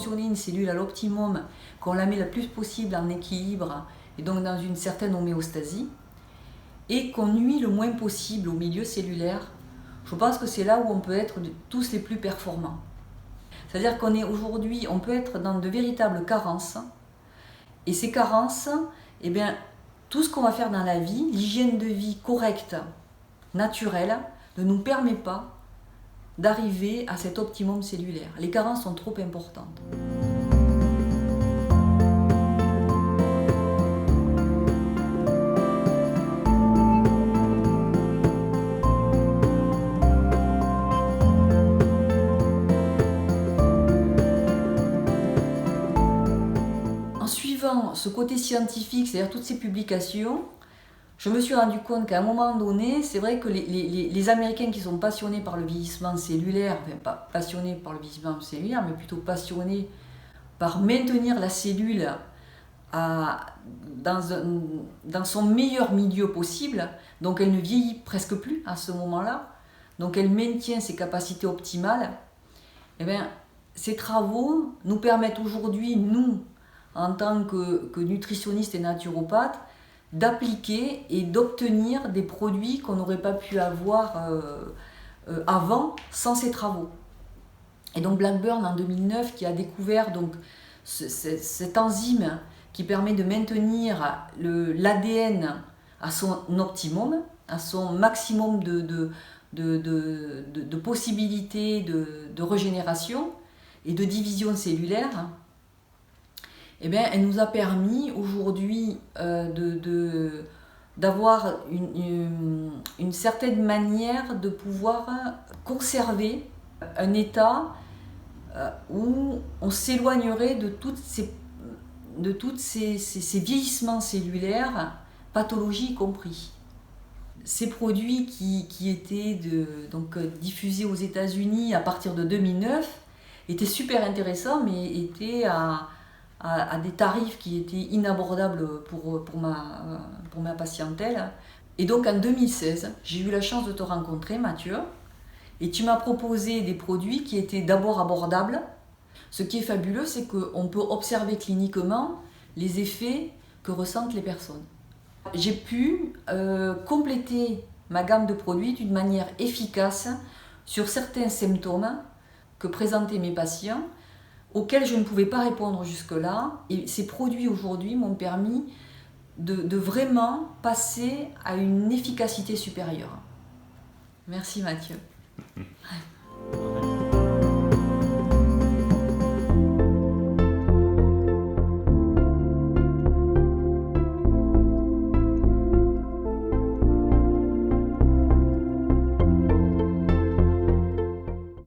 fonctionner une cellule à l'optimum, qu'on la met le plus possible en équilibre et donc dans une certaine homéostasie, et qu'on nuit le moins possible au milieu cellulaire, je pense que c'est là où on peut être tous les plus performants. C'est-à-dire qu'on est aujourd'hui, on peut être dans de véritables carences, et ces carences, eh bien, tout ce qu'on va faire dans la vie, l'hygiène de vie correcte, naturelle, ne nous permet pas d'arriver à cet optimum cellulaire. Les carences sont trop importantes. En suivant ce côté scientifique, c'est-à-dire toutes ces publications, je me suis rendu compte qu'à un moment donné, c'est vrai que les Américains qui sont passionnés par le vieillissement cellulaire, enfin pas passionnés par le vieillissement cellulaire, mais plutôt passionnés par maintenir la cellule dans son meilleur milieu possible, donc elle ne vieillit presque plus à ce moment-là, donc elle maintient ses capacités optimales, et bien, ces travaux nous permettent aujourd'hui, nous, en tant que nutritionnistes et naturopathes, d'appliquer et d'obtenir des produits qu'on n'aurait pas pu avoir avant sans ces travaux. Et donc Blackburn en 2009 qui a découvert donc cette enzyme qui permet de maintenir l'ADN à son optimum, à son maximum de possibilités de régénération et de division cellulaire, eh bien, elle nous a permis aujourd'hui d'avoir une certaine manière de pouvoir conserver un état où on s'éloignerait de toutes ces vieillissements cellulaires, pathologies y compris. Ces produits qui étaient donc diffusés aux États-Unis à partir de 2009 étaient super intéressants, mais étaient à des tarifs qui étaient inabordables pour ma patientèle. Et donc en 2016, j'ai eu la chance de te rencontrer, Mathieu, et tu m'as proposé des produits qui étaient d'abord abordables. Ce qui est fabuleux, c'est qu'on peut observer cliniquement les effets que ressentent les personnes. J'ai pu compléter ma gamme de produits d'une manière efficace sur certains symptômes que présentaient mes patients, auxquels je ne pouvais pas répondre jusque-là. Et ces produits aujourd'hui m'ont permis de vraiment passer à une efficacité supérieure. Merci Mathieu.